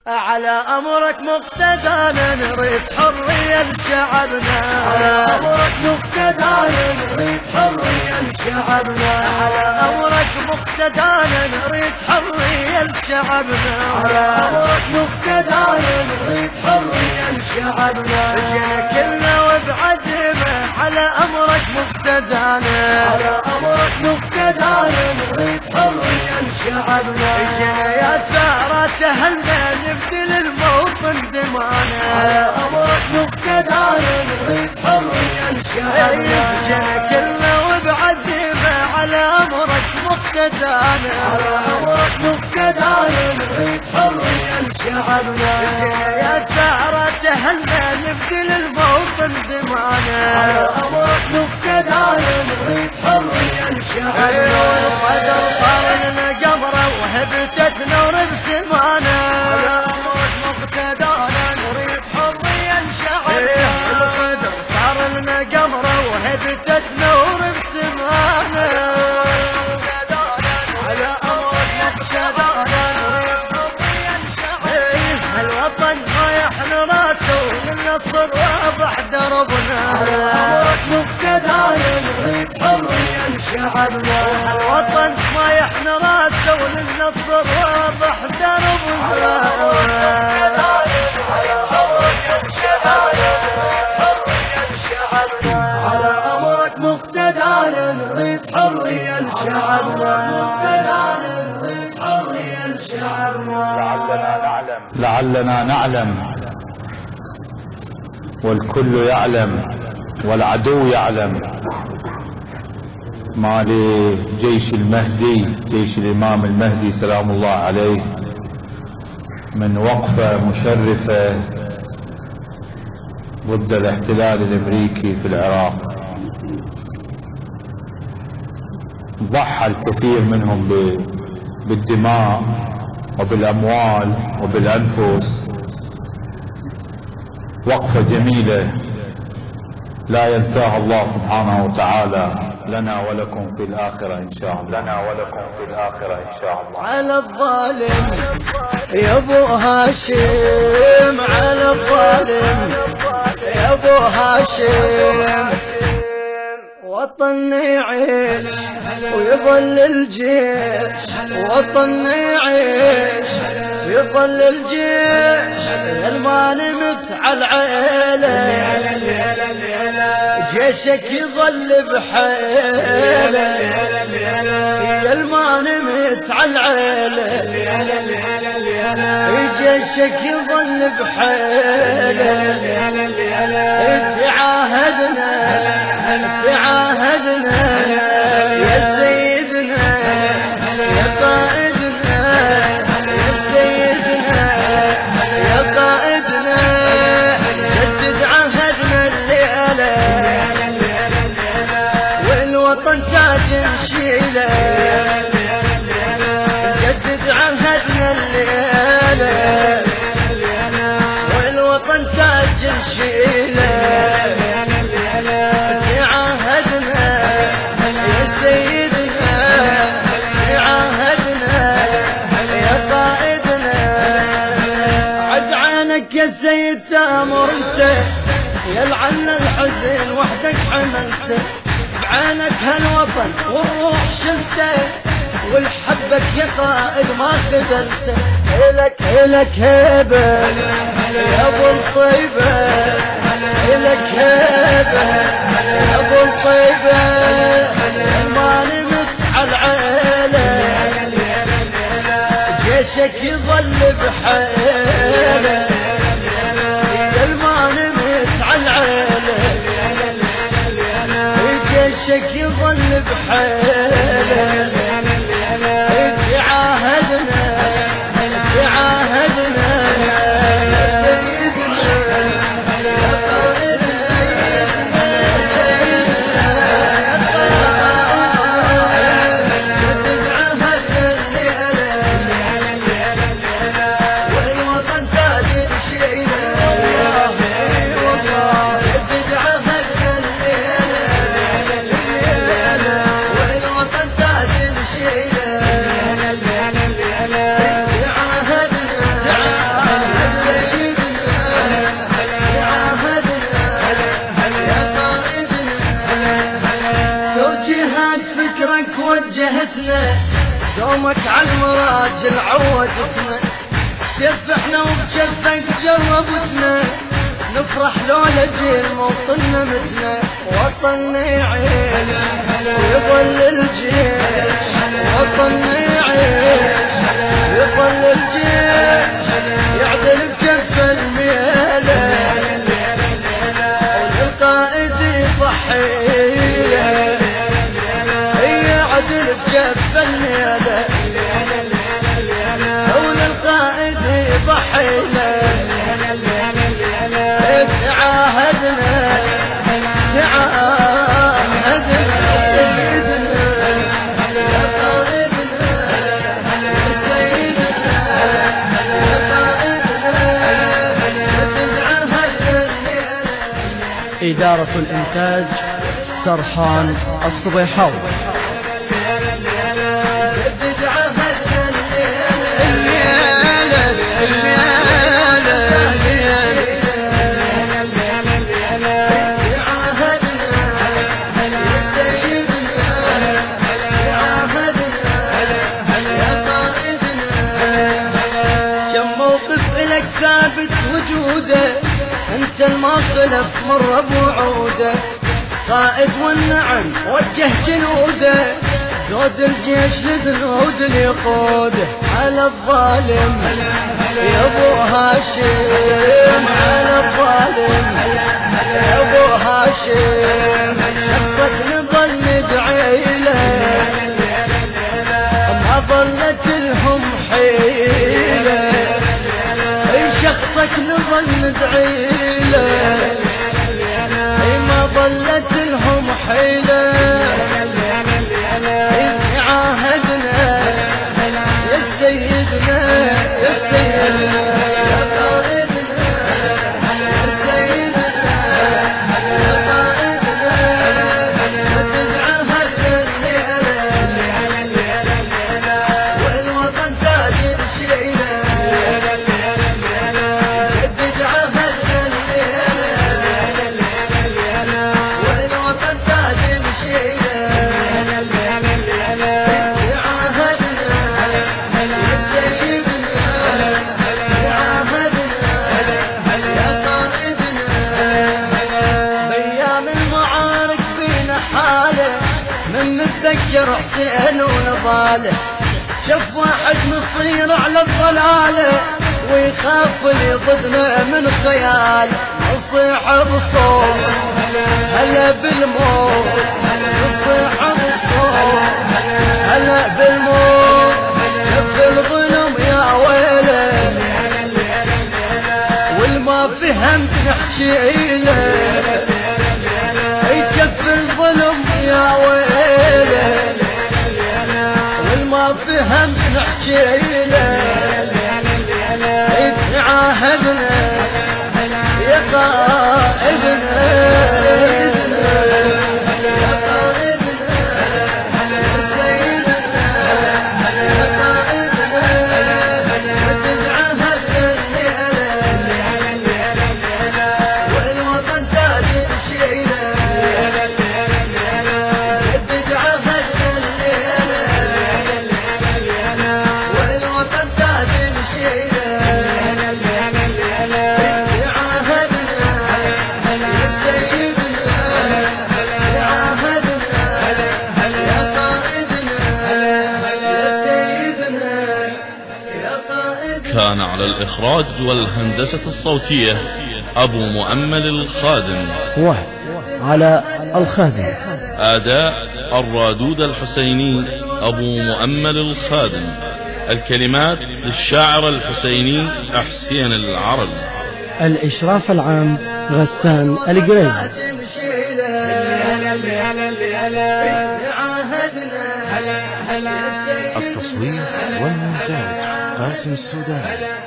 على أمرك مقتدانا نريد حرية لشعبنا، على أمرك مقتدانا نريد حرية لشعبنا، على أمرك مقتدانا نريد حرية لشعبنا، على أمرك مقتدانا نريد حرية لشعبنا، جينا كلنا وبعزيمة على أمرك مقتدانا، على أمرك مقتدانا نريد حرية لشعبنا، جينا يا ثارة أهلنا نبذل الموطن دمانا، على أمرك مقتدانا نريد حرية لشعبنا، جينا كلنا وبعزيمة على أمرك مقتدانا، على أمرك مقتدانا نريد حرية لشعبنا، جينا يا ثارة أهلنا نبذل الموطن دمانا، على أمرك مقتدانا نريد حرية لشعبنا، والصدر صار لنا قمرة وهبتت نور بسمانا، على أمرك مقتدانا نريد حرية لشعبنا، الصدر صار لنا قمرة وهبتت نور بسمانا، على أمرك مقتدانا نريد حرية لشعبنا، الوطن ما يحن راسه للنصر واضح دربنا، على أمرك مقتدانا نريد حرية لشعبنا، الوطن ما يحن راسه وللنصر واضح دربنا، على أمرك مقتدانا نريد حرية لشعبنا، مقتدانا نريد حرية لشعبنا، لعلنا نعلم والكل يعلم والعدو يعلم ما لجيش المهدي، جيش الإمام المهدي سلام الله عليه، من وقفة مشرفة ضد الاحتلال الأمريكي في العراق. ضحى الكثير منهم بالدماء وبالأموال وبالأنفس. وقفة جميلة لا ينساها الله سبحانه وتعالى لنا ولكم في الآخرة إن شاء الله، لنا ولكم في الآخرة إن شاء الله. على الظالم يا أبو هاشم، على الظالم يا أبو هاشم، وطني يعيش ويظل الجيش، وطني يعيش يظل الجيش، ما نمت على العيلة جيشك يظل بحيله، ما نمت على العيلة جيشك يظل بحيله، تعاهدنا يا سيدنا يا قائدنا، يا سيدنا يا قائدنا، جدد عهدنا الليلة والوطن تاج نشيله، جدد عهدنا الليلة والوطن تاج نشيله، يا سيد تامر انت يلعن الحزن وحدك عملته، بعينك هالوطن والروح شلته، والحبك يا قائد ما خذلته، إلك هيبة يا ابو الطيبة، إلك هيبة يا ابو الطيبة، ما نمت على العيلة جيشك يظل بحيله، ما نمت على العيلة جيشك يظل بحيله، تعاهدنا يا سيدنا يا قائدنا، يا سيدنا يا قائدنا، جدد عهدنا الليلة والوطن تاج نشيله، جدد عهدنا الليلة يومك عالمراجل عودتنا، سيفحنا وبجفك جربتنا، نفرح لو لجيل موطننا متنا، وطننا يعيش ويظل الجيش، وطننا يعيش ويظل الجيش، يعدل بجف الميله وللقائد يضحيله، يعدل بجف الميله وللقائد يضحيله. تعاهدنا سيدنا يا قائدنا، سيدنا يا قائدنا، تتعاهدنا. إدارة الإنتاج سرحان الصبيحاوي. ثابت وجوده انت الما خلف مر بوعوده، قائد والنعم وجه جنوده، زود الجيش لذنود ليقوده على الظالم يا ابو هاشم، على الظالم يا ابو هاشم، شخصك نظل ندعي له ما ظلت لهم حيله، شخصك نظل ندعي له ما ظلت لهم حيله. إذ عاهدنا يا سيدنا يا سيدنا يا قائدنا، يا سيدنا يا قائدنا، تتعاهدنا الليله والوطن تاج شيله، نتذكر حسين ونضاله، شف واحد نصير على الضلاله ويخاف اللي ضدنا من خيال، نصيح بصوت هلا بالموت، نصيح بصوت هلا بالموت، شف الظلم يا ويله والما فهمت نحكي له، يجف الظلم يا ويله والما فهمت نحكي له. تعاهدنا يا قائدنا، سيدنا يا قائدنا، سيدنا يا قائدنا، تتعاهدنا الليله والوطن تاج شيله، كان على الإخراج والهندسة الصوتية أبو مؤمل الخادم، وعلى الخادم أداء الرادود الحسيني أبو مؤمل الخادم، الكلمات للشاعر الحسيني حسين العربي، الإشراف العام غسان القريزي، التصوير والمونتاج قاسم السوداني.